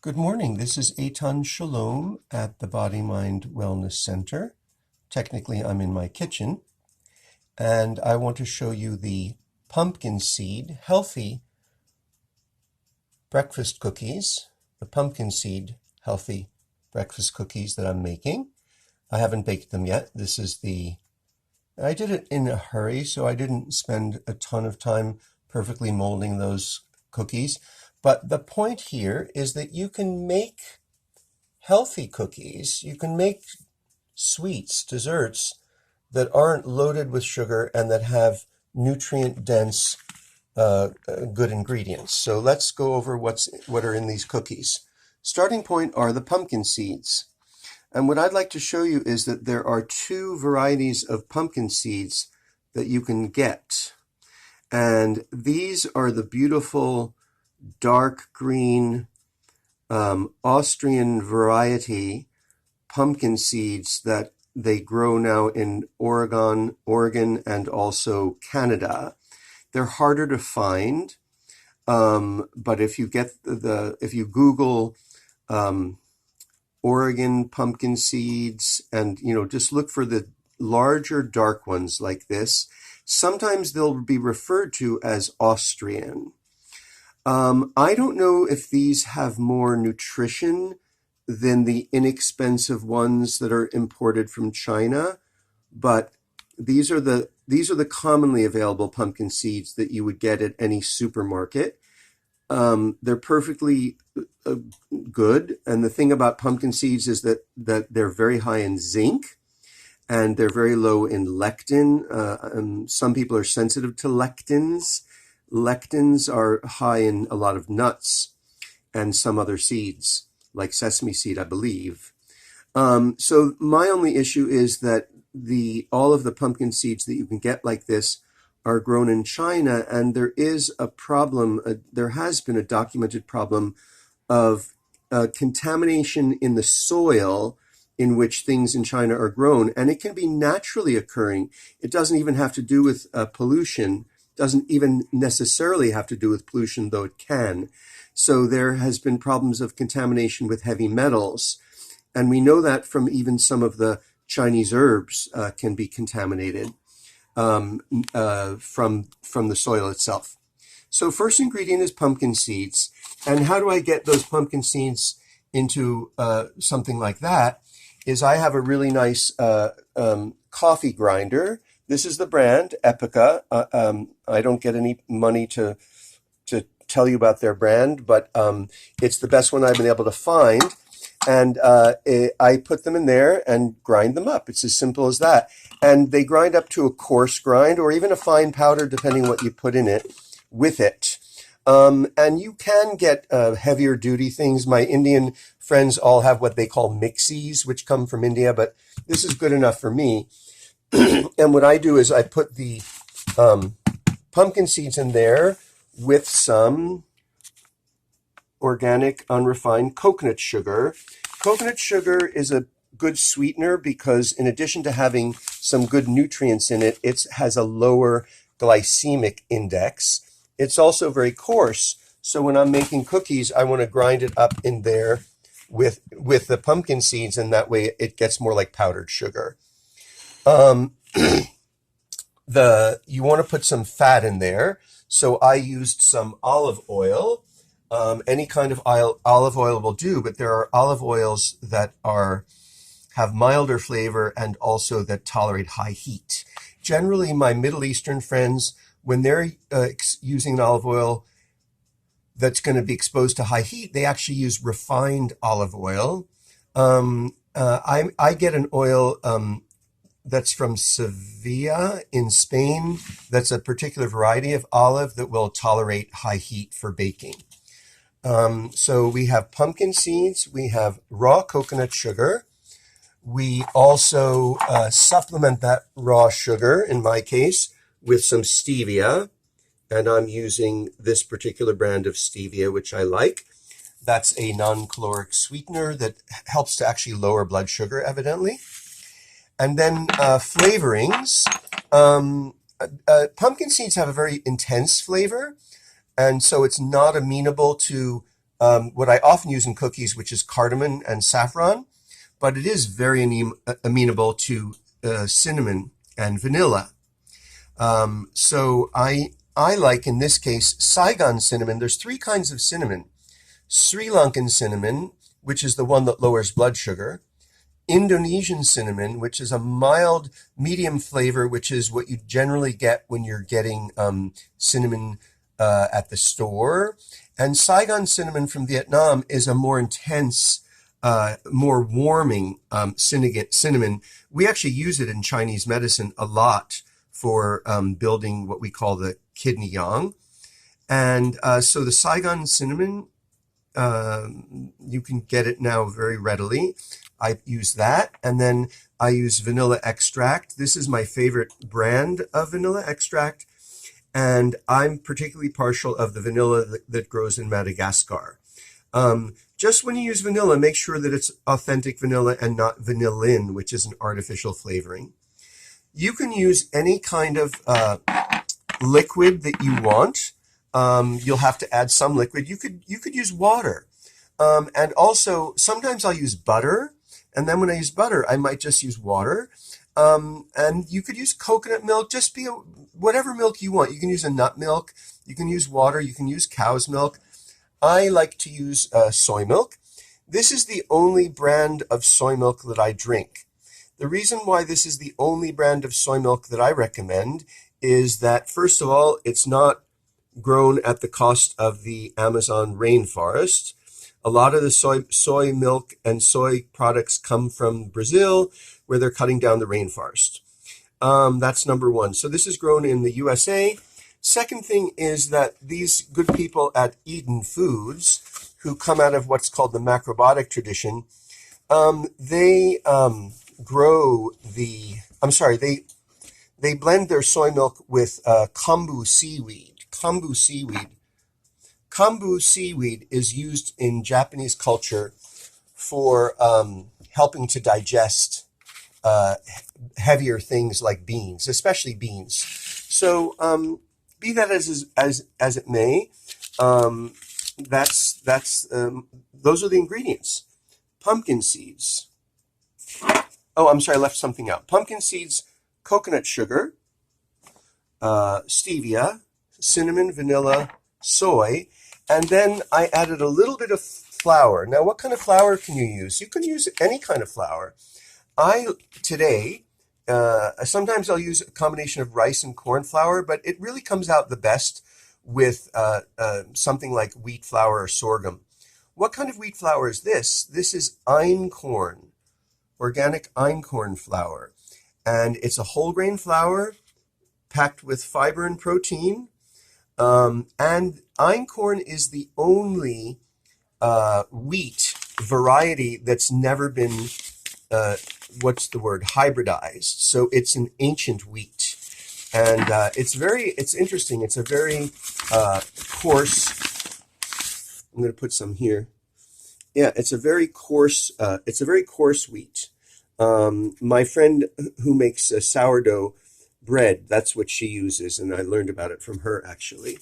Good morning. This is Eitan Shalom at the Body Mind Wellness Center. Technically, I'm in my kitchen, and I want to show you the pumpkin seed healthy breakfast cookies, the pumpkin seed healthy breakfast cookies that I'm making. I haven't baked them yet. I did it in a hurry, so I didn't spend a ton of time perfectly molding those cookies. But the point here is that you can make healthy cookies. You can make sweets, desserts that aren't loaded with sugar and that have nutrient-dense, good ingredients. So let's go over what are in these cookies. Starting point are the pumpkin seeds. And what I'd like to show you is that there are two varieties of pumpkin seeds that you can get. And these are the beautiful dark green Austrian variety pumpkin seeds that they grow now in Oregon, and also Canada. They're harder to find, but if you Google Oregon pumpkin seeds and just look for the larger dark ones like this, sometimes they'll be referred to as Austrian. I don't know if these have more nutrition than the inexpensive ones that are imported from China, but these are the commonly available pumpkin seeds that you would get at any supermarket. They're perfectly good, and the thing about pumpkin seeds is that they're very high in zinc, and they're very low in lectin. Some people are sensitive to lectins. Lectins are high in a lot of nuts and some other seeds, like sesame seed, I believe. So my only issue is that all of the pumpkin seeds that you can get like this are grown in China, and there is a problem. There has been a documented problem of contamination in the soil in which things in China are grown, and it can be naturally occurring. It doesn't even have to do with pollution. Doesn't even necessarily have to do with pollution, though it can. So there has been problems of contamination with heavy metals. And we know that from even some of the Chinese herbs can be contaminated from the soil itself. So first ingredient is pumpkin seeds. And how do I get those pumpkin seeds into something like that? Is I have a really nice coffee grinder. This is the brand, Epica. I don't get any money to tell you about their brand, but it's the best one I've been able to find. And I put them in there and grind them up. It's as simple as that. And they grind up to a coarse grind or even a fine powder, depending what you put in it with it. And you can get heavier duty things. My Indian friends all have what they call mixies, which come from India, but this is good enough for me. And what I do is I put the pumpkin seeds in there with some organic unrefined coconut sugar. Coconut sugar is a good sweetener because in addition to having some good nutrients in it, it has a lower glycemic index. It's also very coarse. So when I'm making cookies, I want to grind it up in there with the pumpkin seeds, and that way it gets more like powdered sugar. You want to put some fat in there. So I used some olive oil. Any kind of olive oil will do, but there are olive oils that have milder flavor and also that tolerate high heat. Generally, my Middle Eastern friends, when they're using an olive oil that's going to be exposed to high heat, they actually use refined olive oil. I get an oil that's from Sevilla in Spain. That's a particular variety of olive that will tolerate high heat for baking. So we have pumpkin seeds, we have raw coconut sugar. We also supplement that raw sugar, in my case, with some stevia. And I'm using this particular brand of stevia, which I like. That's a non-caloric sweetener that helps to actually lower blood sugar, evidently. And then flavorings. Pumpkin seeds have a very intense flavor, and so it's not amenable to what I often use in cookies, which is cardamom and saffron, but it is very amenable to cinnamon and vanilla. So I like, in this case, Saigon cinnamon. There's three kinds of cinnamon. Sri Lankan cinnamon, which is the one that lowers blood sugar. Indonesian cinnamon, which is a mild, medium flavor, which is what you generally get when you're getting cinnamon at the store. And Saigon cinnamon from Vietnam is a more intense, more warming cinnamon. We actually use it in Chinese medicine a lot for building what we call the kidney yang. And so the Saigon cinnamon, you can get it now very readily. I use that, and then I use vanilla extract. This is my favorite brand of vanilla extract, and I'm particularly partial of the vanilla that grows in Madagascar. Just when you use vanilla, make sure that it's authentic vanilla and not vanillin, which is an artificial flavoring. You can use any kind of liquid that you want. You'll have to add some liquid. You could use water. And also, sometimes I'll use butter. And then when I use butter, I might just use water. And you could use coconut milk, whatever milk you want. You can use a nut milk. You can use water. You can use cow's milk. I like to use soy milk. This is the only brand of soy milk that I drink. The reason why this is the only brand of soy milk that I recommend is that, first of all, it's not grown at the cost of the Amazon rainforest. A lot of the soy milk and soy products come from Brazil, where they're cutting down the rainforest. That's number one. So this is grown in the USA. Second thing is that these good people at Eden Foods, who come out of what's called the macrobiotic tradition, they blend their soy milk with kombu seaweed. Kombu seaweed is used in Japanese culture for helping to digest heavier things like beans, especially beans. So be that as it may, those are the ingredients. Pumpkin seeds. Oh, I'm sorry, I left something out. Pumpkin seeds, coconut sugar, stevia, cinnamon, vanilla, soy, and then I added a little bit of flour. Now, what kind of flour can you use? You can use any kind of flour. Sometimes I'll use a combination of rice and corn flour, but it really comes out the best with something like wheat flour or sorghum. What kind of wheat flour is this? This is einkorn, organic einkorn flour. And it's a whole grain flour packed with fiber and protein. And einkorn is the only wheat variety that's never been, hybridized. So it's an ancient wheat. And it's interesting. It's a very coarse, I'm going to put some here. Yeah, it's a very coarse wheat. My friend who makes sourdough bread, that's what she uses, and I learned about it from her, actually.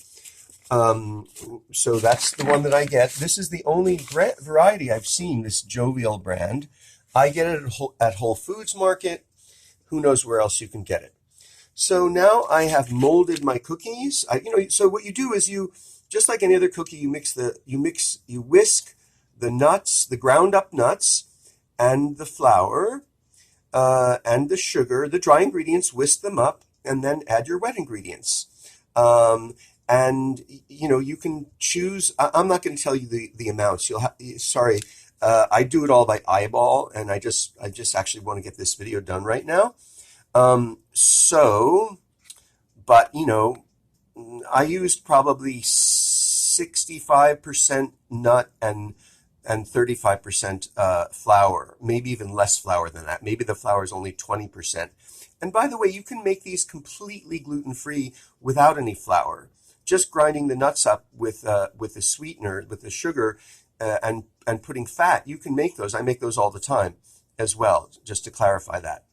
So that's the one that I get. This is the only variety I've seen, this Jovial brand. I get it at Whole Foods Market. Who knows where else you can get it. So now I have molded my cookies. So what you do is just like any other cookie, you whisk the nuts, the ground up nuts, and the flour, and the sugar, the dry ingredients, whisk them up, and then add your wet ingredients. And you can choose. I'm not going to tell you the amounts. I do it all by eyeball, and I just actually want to get this video done right now. I used probably 65% nut and 35% flour, maybe even less flour than that. Maybe the flour is only 20%. And by the way, you can make these completely gluten-free without any flour. Just grinding the nuts up with the sweetener, with the sugar, and putting fat, you can make those. I make those all the time as well, just to clarify that.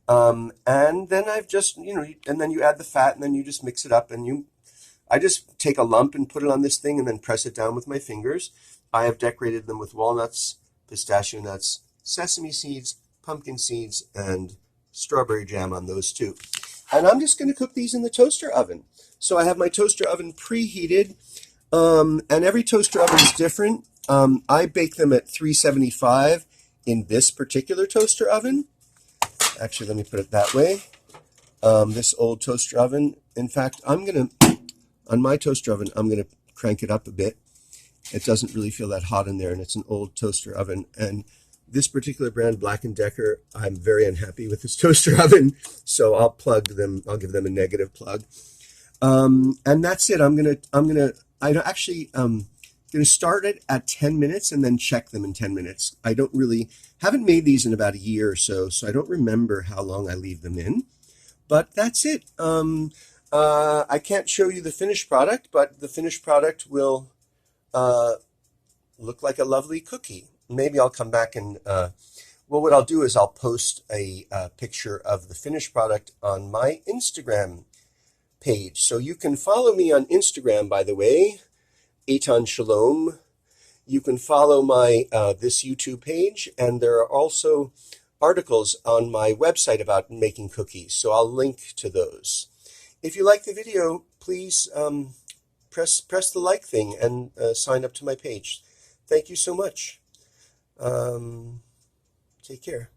And then I've just, and then you add the fat, and then you just mix it up, and I just take a lump and put it on this thing and then press it down with my fingers. I have decorated them with walnuts, pistachio nuts, sesame seeds, pumpkin seeds, and strawberry jam on those too. And I'm just going to cook these in the toaster oven. So I have my toaster oven preheated, and every toaster oven is different. I bake them at 375 in this particular toaster oven. Actually, let me put it that way. This old toaster oven. In fact, on my toaster oven, I'm going to crank it up a bit. It doesn't really feel that hot in there, and it's an old toaster oven. And this particular brand, Black & Decker, I'm very unhappy with this toaster oven, so I'll plug them. I'll give them a negative plug. And that's it. I'm gonna start it at 10 minutes and then check them in 10 minutes. Haven't made these in about a year or so, so I don't remember how long I leave them in. But that's it. I can't show you the finished product, but the finished product will look like a lovely cookie. Maybe I'll come back and, what I'll do is I'll post a picture of the finished product on my Instagram page. So you can follow me on Instagram, by the way, Eitan Shalom. You can follow my this YouTube page, and there are also articles on my website about making cookies. So I'll link to those. If you like the video, please press the like thing and sign up to my page. Thank you so much. Take care.